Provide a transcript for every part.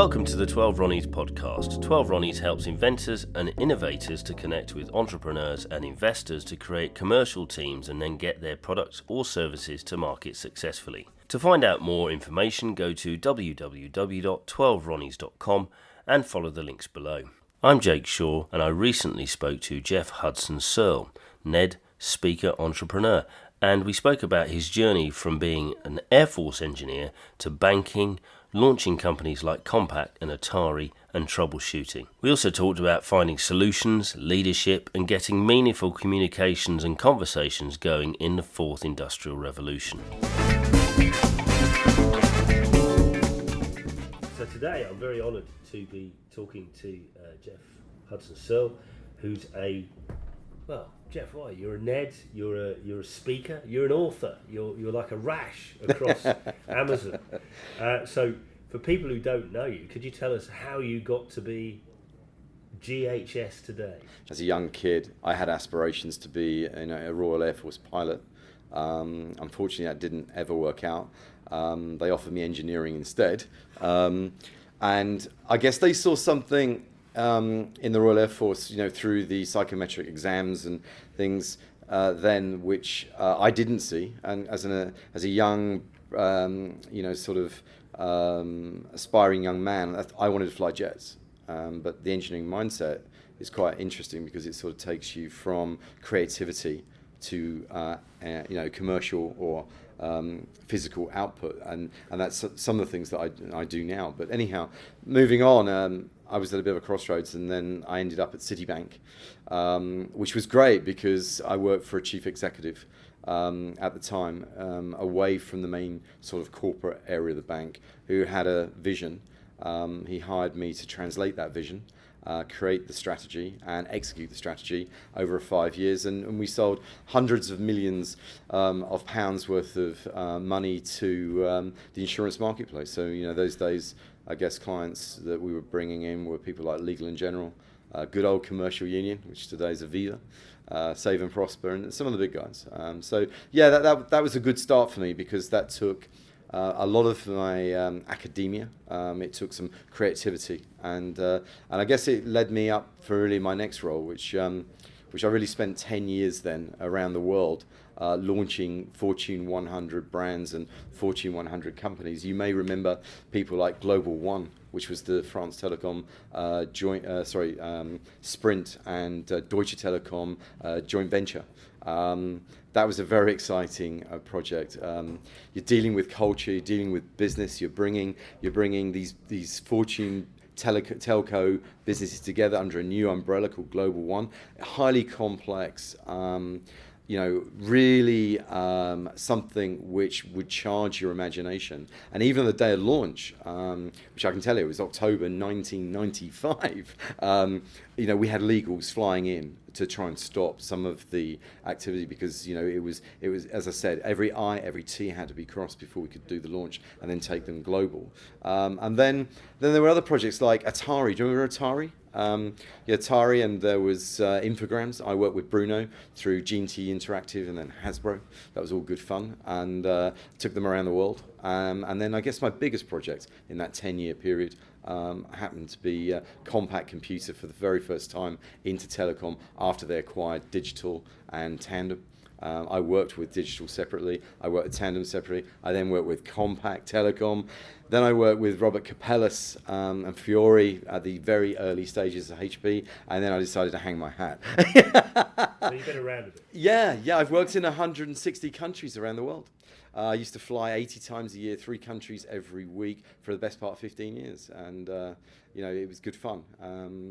Welcome to the 12 Ronnies podcast. 12 Ronnies helps inventors and innovators to connect with entrepreneurs and investors to create commercial teams and then get their products or services to market successfully. To find out more information, go to www.12ronnies.com and follow the links below. I'm Jake Shaw, and I recently spoke to Geoff Hudson Searle, Ned, speaker, entrepreneur, and we spoke about his journey from being an Air Force engineer to banking, launching companies like Compaq and Atari, and troubleshooting. We also talked about finding solutions, leadership, and getting meaningful communications and conversations going in the fourth industrial revolution. So today I'm very honoured to be talking to Geoff Hudson Searle, who's Geoff, why? You're a Ned, you're a speaker, you're an author, you're like a rash across Amazon. So for people who don't know you, could you tell us how you got to be GHS today? As a young kid, I had aspirations to be a Royal Air Force pilot. Unfortunately, that didn't ever work out. They offered me engineering instead. And I guess they saw something in the Royal Air Force, through the psychometric exams and things then, which I didn't see. And as a young, aspiring young man, I wanted to fly jets. But the engineering mindset is quite interesting because it sort of takes you from creativity to commercial or physical output, and that's some of the things that I do now. But anyhow, moving on, I was at a bit of a crossroads, and then I ended up at Citibank, which was great because I worked for a chief executive at the time, away from the main sort of corporate area of the bank, who had a vision. He hired me to translate that vision, create the strategy and execute the strategy over 5 years, and we sold hundreds of millions of pounds worth of money to the insurance marketplace. So those days, I guess clients that we were bringing in were people like Legal & General, good old Commercial Union, which today is Aviva, Save and Prosper, and some of the big guys. That was a good start for me because that took a lot of my academia. It took some creativity, and I guess it led me up for really my next role, which I really spent 10 years then around the world, launching Fortune 100 brands and Fortune 100 companies. You may remember people like Global One, which was the France Telecom Sprint and Deutsche Telekom joint venture. That was a very exciting project. You're dealing with culture, you're dealing with business, you're bringing these Fortune telco businesses together under a new umbrella called Global One. Highly complex, really something which would charge your imagination. And even the day of launch, which I can tell you, it was October 1995, we had legals flying in to try and stop some of the activity because it was as I said, every I, every T had to be crossed before we could do the launch and then take them global. And then there were other projects like Atari. Do you remember Atari? Atari, and there was Infogrames. I worked with Bruno through G&T Interactive and then Hasbro. That was all good fun, and took them around the world. And then I guess my biggest project in that 10-year period happened to be Compaq Computer for the very first time into telecom after they acquired Digital and Tandem. I worked with Digital separately. I worked with Tandem separately. I then worked with Compaq Telecom. Then I worked with Robert Capellas and Fiore at the very early stages of HP. And then I decided to hang my hat. So you've been around a bit. Yeah. I've worked in 160 countries around the world. I used to fly 80 times a year, 3 countries every week for the best part of 15 years. And, it was good fun.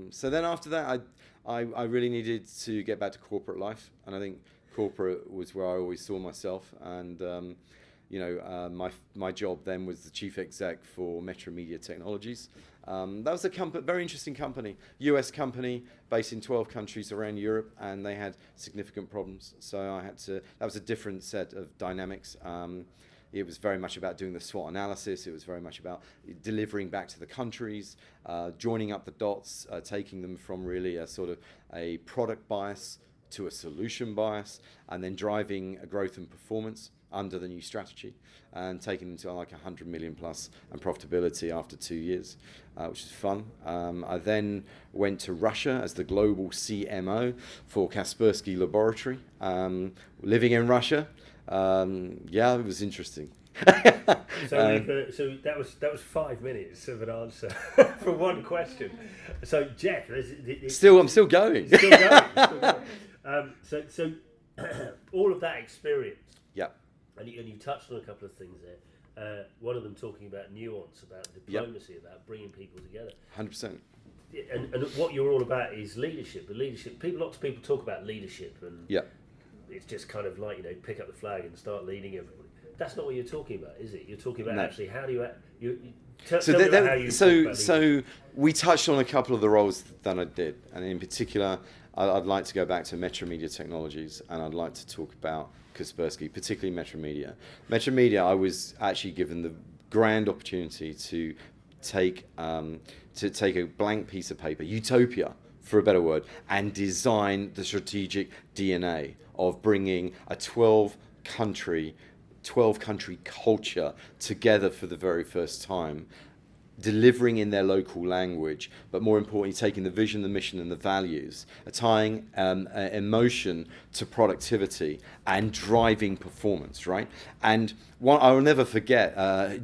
So then after that, I really needed to get back to corporate life. And I think corporate was where I always saw myself, and my job then was the chief exec for Metro Media Technologies. That was a very interesting company, US company based in 12 countries around Europe, and they had significant problems. So that was a different set of dynamics. It was very much about doing the SWOT analysis. It was very much about delivering back to the countries, joining up the dots, taking them from really a sort of a product bias to a solution bias, and then driving a growth and performance. under the new strategy and taken them to like 100 million plus and profitability after 2 years, which is fun. I then went to Russia as the global CMO for Kaspersky Laboratory, living in Russia. It was interesting. So that was 5 minutes of an answer for one question. So Geoff, I'm still going. Still going. So all of that experience. Yeah. And you touched on a couple of things there. One of them talking about nuance, about diplomacy, about bringing people together. 100%. And what you're all about is leadership. The leadership. Lots of people talk about leadership, and it's just kind of like, pick up the flag and start leading everybody. That's not what you're talking about, is it? You're talking about actually how do you tell me about how you talk about so we touched on a couple of the roles that I did, and in particular, I'd like to go back to Metromedia Technologies, and I'd like to talk about Kaspersky, particularly Metromedia. Metromedia, I was actually given the grand opportunity to take a blank piece of paper, utopia, for a better word, and design the strategic DNA of bringing a 12-country culture together for the very first time, delivering in their local language, but more importantly, taking the vision, the mission, and the values, tying emotion to productivity and driving performance, right? And I will never forget,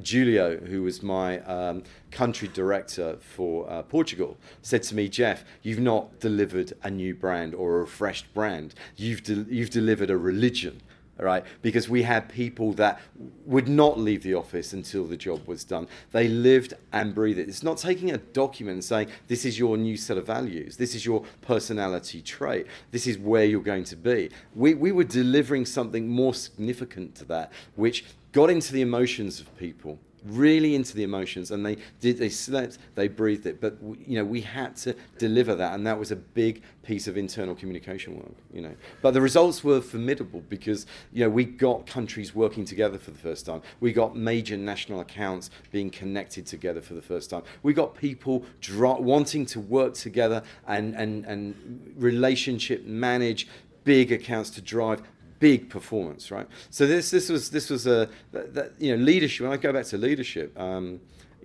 Julio, who was my country director for Portugal, said to me, Geoff, you've not delivered a new brand or a refreshed brand. You've delivered a religion. All right, because we had people that would not leave the office until the job was done. They lived and breathed it. It's not taking a document and saying, this is your new set of values. This is your personality trait. This is where you're going to be. We were delivering something more significant to that, which got into the emotions of people, really into the emotions, and they slept, they breathed it. But we had to deliver that, and that was a big piece of internal communication work. But the results were formidable because we got countries working together for the first time. We got major national accounts being connected together for the first time. We got people wanting to work together and relationship manage big accounts to drive big performance, right? So this was leadership. When I go back to leadership,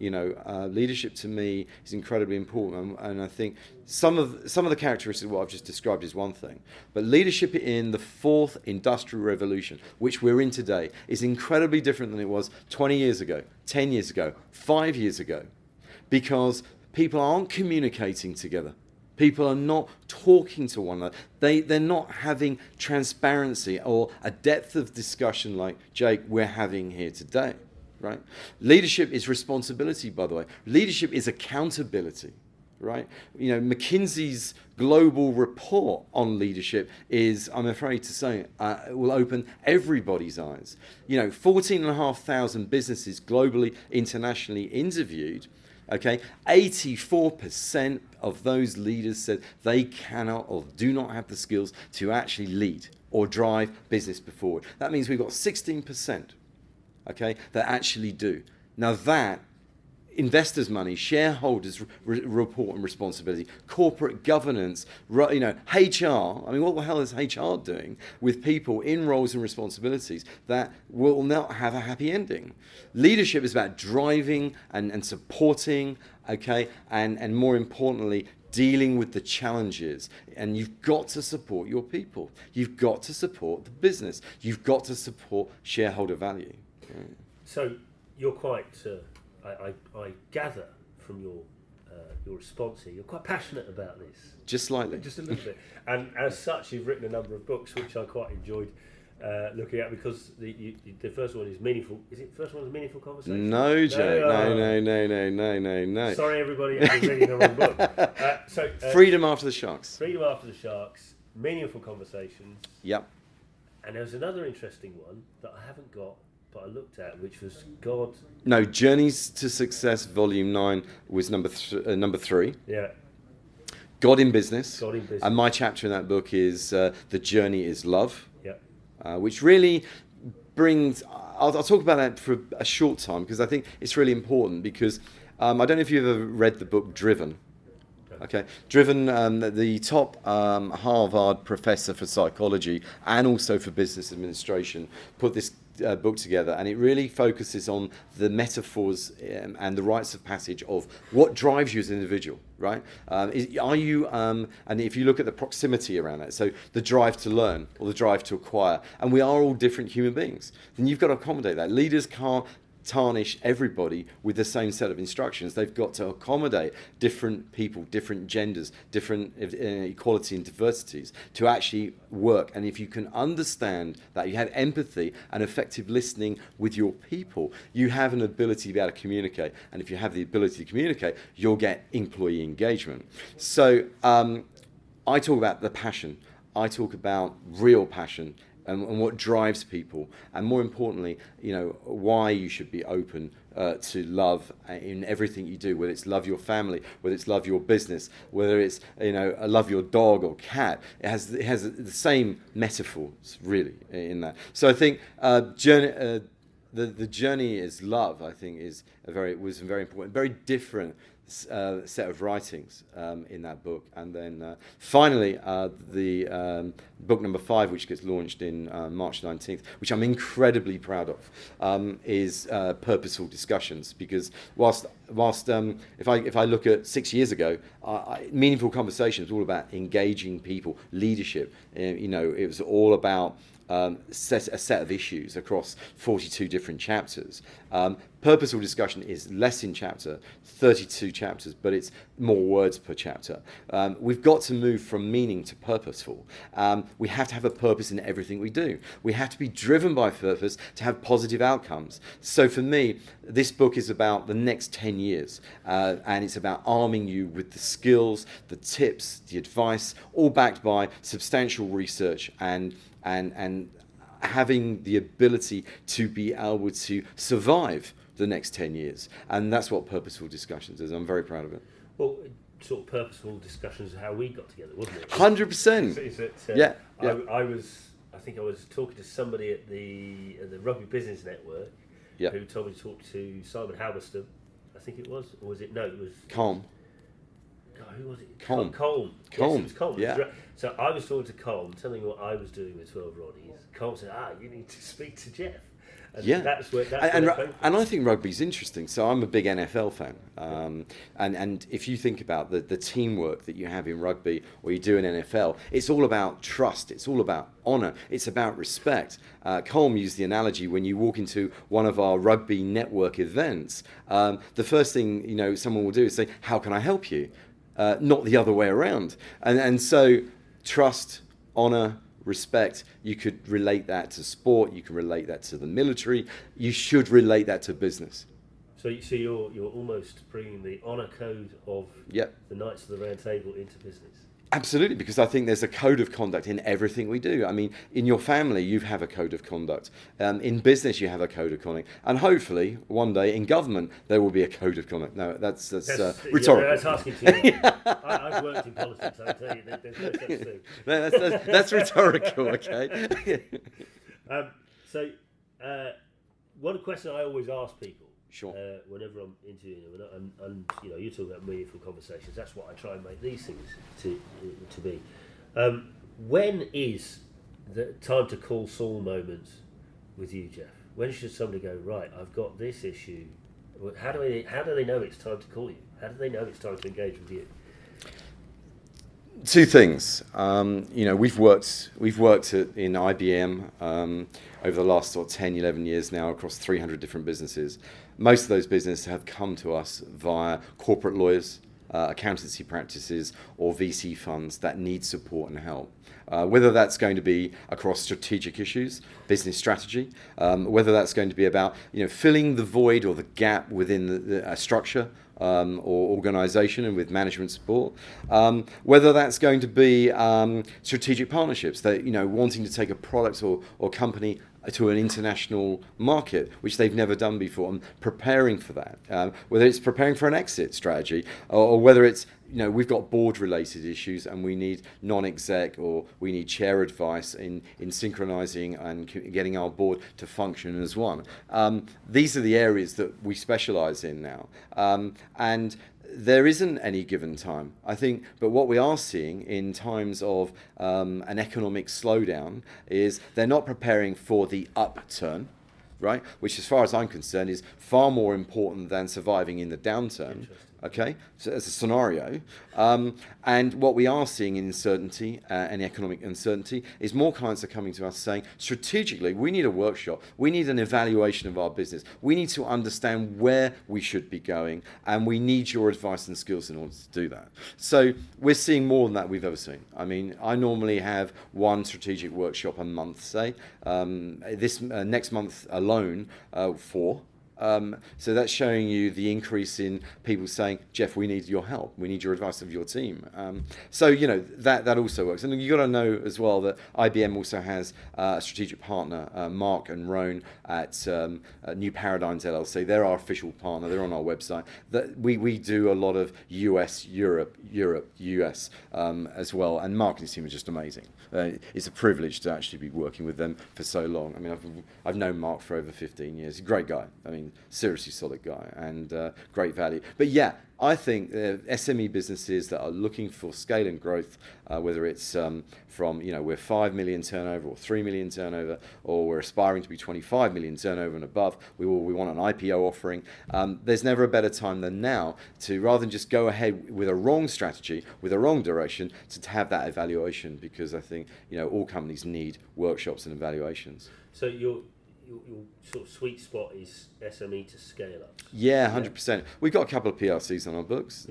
leadership to me is incredibly important, and I think some of the characteristics of what I've just described is one thing, but leadership in the fourth industrial revolution, which we're in today, is incredibly different than it was 20 years ago, 10 years ago, 5 years ago, because people aren't communicating together. People are not talking to one another. They're not having transparency or a depth of discussion like, Jake, we're having here today, right? Leadership is responsibility, by the way. Leadership is accountability, right? McKinsey's global report on leadership is, I'm afraid to say, it will open everybody's eyes. 14,500 businesses globally, internationally interviewed. Okay, 84% of those leaders said they cannot or do not have the skills to actually lead or drive business forward. That means we've got 16%, okay, that actually do. Now that investors' money, shareholders' report and responsibility, corporate governance, HR. I mean, what the hell is HR doing with people in roles and responsibilities that will not have a happy ending? Leadership is about driving and supporting, okay, and more importantly, dealing with the challenges. And you've got to support your people. You've got to support the business. You've got to support shareholder value. Okay. So you're quite... I gather from your response here, you're quite passionate about this. Just slightly. Just a little bit. And as such, you've written a number of books, which I quite enjoyed looking at, because the first one is Meaningful. Is it the first one is Meaningful Conversations? No, Jake. No. Sorry, everybody, I've been reading the wrong book. Freedom After the Sharks. Freedom After the Sharks, Meaningful Conversations. Yep. And there was another interesting one that I haven't got, but I looked at, which was God. No, Journeys to Success, Volume 9 was number 3. Yeah. God in Business. God in Business. And my chapter in that book is The Journey is Love. Yeah. Which really brings... I'll talk about that for a short time, because I think it's really important, because I don't know if you've ever read the book Driven. Okay, Driven, the top Harvard professor for psychology and also for business administration, put this book together, and it really focuses on the metaphors and the rites of passage of what drives you as an individual, right? Are you, and if you look at the proximity around that, so the drive to learn or the drive to acquire, and we are all different human beings, then you've got to accommodate that. Leaders can't tarnish everybody with the same set of instructions. They've got to accommodate different people, different genders, different equality and diversities to actually work. And if you can understand that, you have empathy and effective listening with your people, you have an ability to be able to communicate. And if you have the ability to communicate, you'll get employee engagement. So I talk about the passion. I talk about real passion and what drives people, and more importantly, why you should be open to love in everything you do, whether it's love your family, whether it's love your business, whether it's love your dog or cat. It has the same metaphors really in that. So I think the journey is love. I think was very important, very different set of writings in that book. And then finally the book number 5, which gets launched in March 19th, which I'm incredibly proud of, is Purposeful Discussions. Because whilst if I look at 6 years ago, Meaningful Conversations was all about engaging people, leadership. It was all about a set of issues across 42 different chapters. Purposeful Discussion is less in chapter, 32 chapters, but it's more words per chapter. We've got to move from meaning to purposeful. We have to have a purpose in everything we do. We have to be driven by purpose to have positive outcomes. So for me, this book is about the next 10 years, and it's about arming you with the skills, the tips, the advice, all backed by substantial research and having the ability to be able to survive the next 10 years. And that's what Purposeful Discussions is. I'm very proud of it. Well, sort of Purposeful Discussions is how we got together, wasn't it? 100%. Yeah. I think I was talking to somebody at the Rugby Business Network who told me to talk to Simon Halberstam, I think it was. Or was it? No, it was... Colm. God, who was it? Colm. Yes, it was Colm. Yeah. So I was talking to Colm, telling him what I was doing with 12 Ronnies. Colm said, you need to speak to Geoff. And that's where and I think rugby's interesting. So I'm a big NFL fan. And if you think about the teamwork that you have in rugby or you do in NFL, it's all about trust. It's all about honour. It's about respect. Colm used the analogy when you walk into one of our rugby network events, the first thing someone will do is say, "How can I help you?" Not the other way around. And so trust, honour, respect, you could relate that to sport, you can relate that to the military, you should relate that to business. So you're almost bringing the honour code of the Knights of the Round Table into business. Absolutely, because I think there's a code of conduct in everything we do. I mean, in your family, you have a code of conduct. In business, you have a code of conduct. And hopefully, one day, in government, there will be a code of conduct. No, that's rhetorical. That's asking too much. I've worked in politics, I'll tell you, there's no such thing. That's rhetorical, okay? One question I always ask people, sure, whenever I'm interviewing them, and you talk about meaningful conversations. That's what I try and make these things to be. When is the time to call Saul moment with you, Geoff? When should somebody go, right, I've got this issue? How do they know it's time to call you? How do they know it's time to engage with you? Two things. We've worked in IBM over the last 10, 11 years now across 300 different businesses. Most of those businesses have come to us via corporate lawyers, accountancy practices, or VC funds that need support and help. Whether that's going to be across strategic issues, business strategy, whether that's going to be about filling the void or the gap within the structure or organisation and with management support, whether that's going to be strategic partnerships, that wanting to take a product or company to an international market, which they've never done before, and preparing for that, whether it's preparing for an exit strategy, or whether it's we've got board-related issues and we need non-exec or we need chair advice in synchronising and getting our board to function as one. These are the areas that we specialise in now. And there isn't any given time, I think, but what we are seeing in times of an economic slowdown is they're not preparing for the upturn. right? Which, as far as I'm concerned, is far more important than surviving in the downturn. Okay, so as a scenario, and what we are seeing in uncertainty and economic uncertainty is more clients are coming to us saying, strategically, we need a workshop, we need an evaluation of our business, we need to understand where we should be going, and we need your advice and skills in order to do that. So we're seeing more than that we've ever seen. I mean, I normally have one strategic workshop a month, say. This next month alone, 4. So that's showing you the increase in people saying, Geoff, we need your help. We need your advice of your team. So, that also works. And you've got to know as well that IBM also has a strategic partner, Mark and Roan at New Paradigms LLC. They're our official partner. They're on our website. That we do a lot of US, Europe, US as well. And Mark and his team are just amazing. It's a privilege to actually be working with them for so long. I mean, I've known Mark for over 15 years. He's a great guy. I mean, seriously solid guy and great value. But yeah, I think SME businesses that are looking for scale and growth, whether it's from, we're 5 million turnover or 3 million turnover, or we're aspiring to be 25 million turnover and above, we want an IPO offering. There's never a better time than now to, rather than just go ahead with a wrong strategy, with a wrong direction, to have that evaluation, because I think, all companies need workshops and evaluations. So your sort of sweet spot is SME to scale up. Yeah, 100%. We've got a couple of PLCs on our books,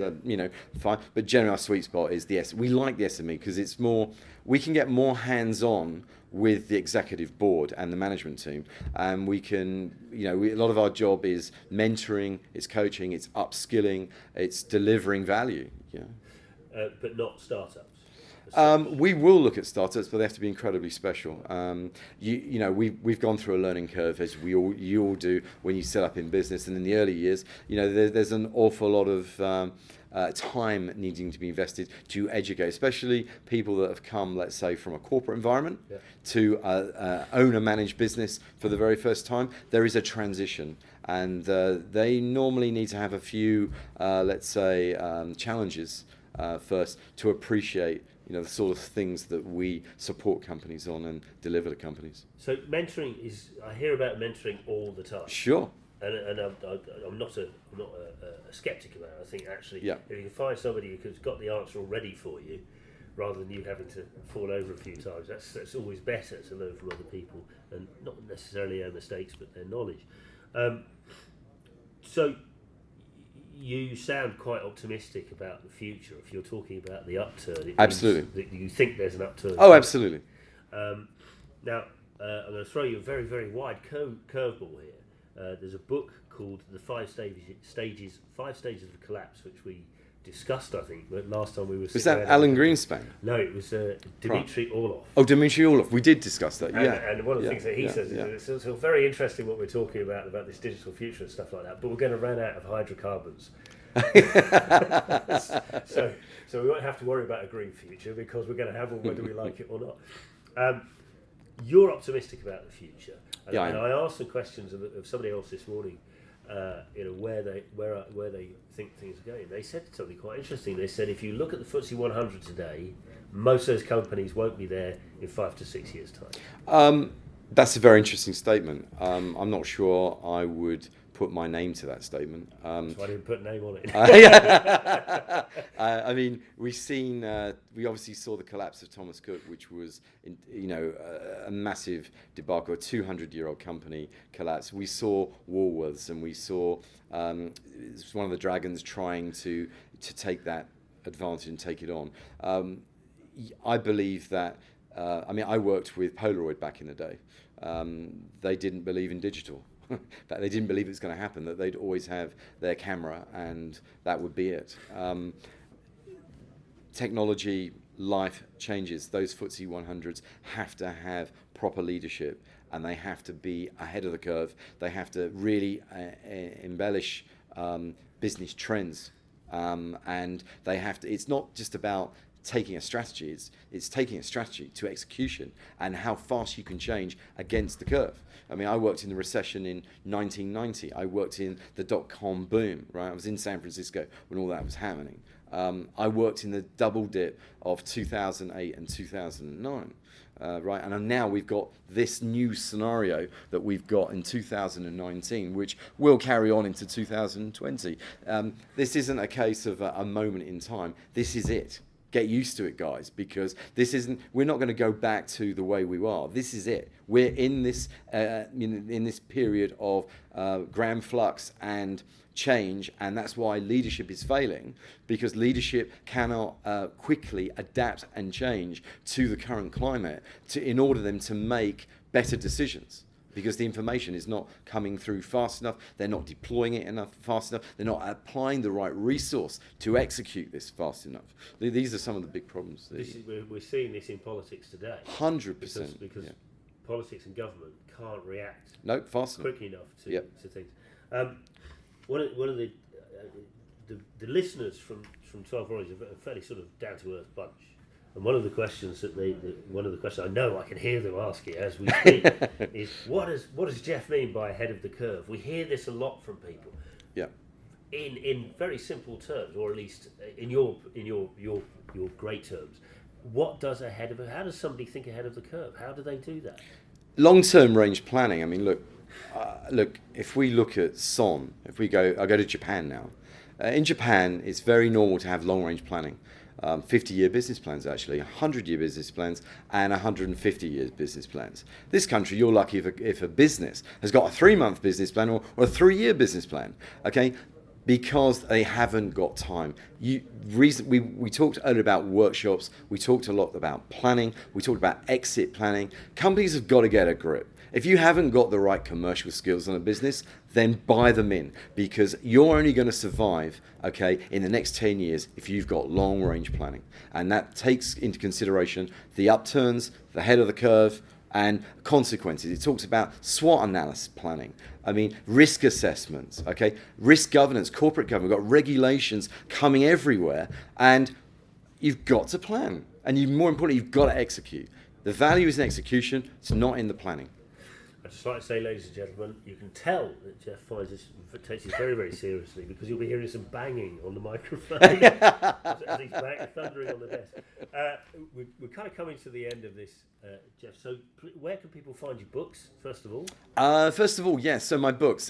fine. But generally, our sweet spot is we like the SME because it's more. We can get more hands-on with the executive board and the management team, and we can. A lot of our job is mentoring, it's coaching, it's upskilling, it's delivering value. But not startups. We will look at startups, but they have to be incredibly special. We've gone through a learning curve, as you all do when you set up in business. And in the early years, there's an awful lot of time needing to be invested to educate, especially people that have come, let's say, from a corporate environment to own a managed business for the very first time. There is a transition, and they normally need to have a few, challenges first to appreciate the sort of things that we support companies on and deliver to companies. So mentoring I hear about mentoring all the time. Sure. And I'm not a skeptic about it. I think actually, yeah. If you can find somebody who's got the answer already for you, rather than you having to fall over a few times, that's always better to learn from other people, and not necessarily their mistakes, but their knowledge. So you sound quite optimistic about the future. If you're talking about the upturn, absolutely, that you think there's an upturn. Oh, absolutely. Now, I'm going to throw you a very, very wide curveball here. There's a book called The 5 Stages of Collapse, which we discussed, I think, last time we were. Was that Alan Greenspan? No, it was Dmitry Orlov. Oh, Dmitry Orlov. We did discuss that. And one of the things that he says is it's very interesting what we're talking about this digital future and stuff like that. But we're going to run out of hydrocarbons. so we won't have to worry about a green future because we're going to have one whether we like it or not. You're optimistic about the future, and I asked some questions of somebody else this morning. Where they think things are going. They said something quite interesting. They said if you look at the FTSE 100 today, most of those companies won't be there in 5 to 6 years' time. That's a very interesting statement. I'm not sure I would put my name to that statement. So I didn't put a name on it. I mean, we obviously saw the collapse of Thomas Cook, which was, a massive debacle. A 200-year-old company collapse. We saw Woolworths, and we saw one of the dragons trying to take that advantage and take it on. I believe that. I worked with Polaroid back in the day. They didn't believe in digital. That they didn't believe it was going to happen, that they'd always have their camera and that would be it. Technology, life changes. Those FTSE 100s have to have proper leadership, and they have to be ahead of the curve. They have to really embellish business trends, and they have to. It's not just about taking a strategy, it's taking a strategy to execution and how fast you can change against the curve. I mean, I worked in the recession in 1990. I worked in the dot-com boom, right? I was in San Francisco when all that was happening. I worked in the double dip of 2008 and 2009. right? And now we've got this new scenario that we've got in 2019, which will carry on into 2020. This isn't a case of a moment in time. This is it. Get used to it, guys, because we're not going to go back to the way we were. This is it. We're in this period of grand flux and change, and that's why leadership is failing, because leadership cannot quickly adapt and change to the current climate in order them to make better decisions. Because the information is not coming through fast enough, they're not deploying it fast enough, they're not applying the right resource to execute this fast enough. These are some of the big problems. We're seeing this in politics today. 100%. Because politics and government can't react quickly enough to things. One of the listeners from 12 Ronnies are a fairly sort of down-to-earth bunch. And one of the questions I know I can hear them asking as we speak is, what does Geoff mean by ahead of the curve? We hear this a lot from people. Yeah. In very simple terms, or at least in your great terms, what does how does somebody think ahead of the curve? How do they do that? Long-term range planning. I mean, look. If we look at SON, I go to Japan now. In Japan, it's very normal to have long-range planning. 50-year business plans, actually, 100-year business plans, and 150-year business plans. This country, you're lucky if a business has got a 3-month business plan or a 3-year business plan, okay? Because they haven't got time. We talked earlier about workshops. We talked a lot about planning. We talked about exit planning. Companies have got to get a grip. If you haven't got the right commercial skills in a business, then buy them in, because you're only going to survive, okay, in the next 10 years if you've got long-range planning. And that takes into consideration the upturns, the head of the curve, and consequences. It talks about SWOT analysis planning. I mean, risk assessments, okay, risk governance, corporate governance. We've got regulations coming everywhere, and you've got to plan. And more importantly, you've got to execute. The value is in execution. It's not in the planning. I'd just like to say, ladies and gentlemen, you can tell that Geoff takes this very, very seriously, because you'll be hearing some banging on the microphone as he's thundering on the desk. We're kind of coming to the end of this, Geoff. So where can people find your books, first of all? Yes. So my books,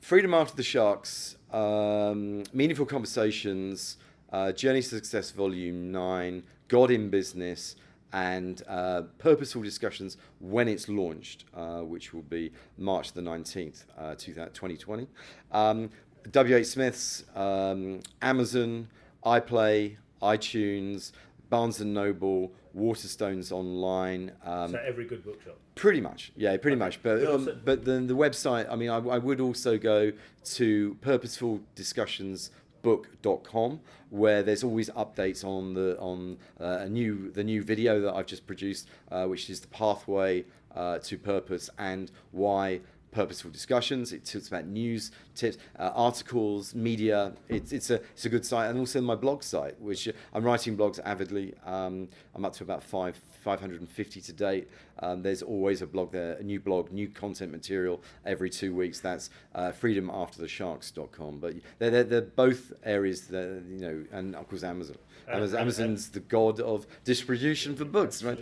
Freedom After the Sharks, Meaningful Conversations, Journey to Success Volume 9, God in Business, and Purposeful Discussions when it's launched, which will be March the 19th, 2020. W.H. Smith's, Amazon, iPlay, iTunes, Barnes & Noble, Waterstones Online. So every good bookshop? Pretty much, yeah, pretty much. But the website, I mean, I would also go to purposefuldiscussions.com, where there's always updates on the new video that I've just produced, which is the pathway to purpose and why Purposeful Discussions. It talks about news, tips, articles, media. It's a good site, and also my blog site, which I'm writing blogs avidly. I'm up to about 550 to date. There's always a blog there, a new blog, new content material every 2 weeks. That's freedomafterthesharks.com. But they're both areas that, you know, and of course Amazon. Amazon's the god of distribution for books, right?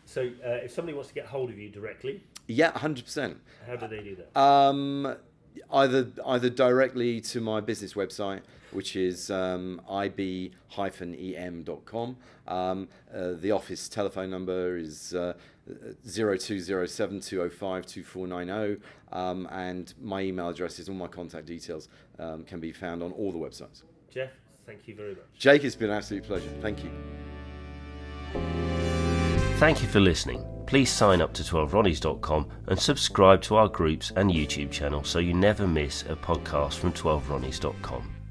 So if somebody wants to get hold of you directly, yeah, 100%. How do they do that? Either directly to my business website, which is ib-em.com. The office telephone number is 0207-205-2490, and my email addresses, all my contact details can be found on all the websites. Geoff, thank you very much. Jake, it's been an absolute pleasure. Thank you. Thank you for listening. Please sign up to 12ronnies.com and subscribe to our groups and YouTube channel so you never miss a podcast from 12ronnies.com.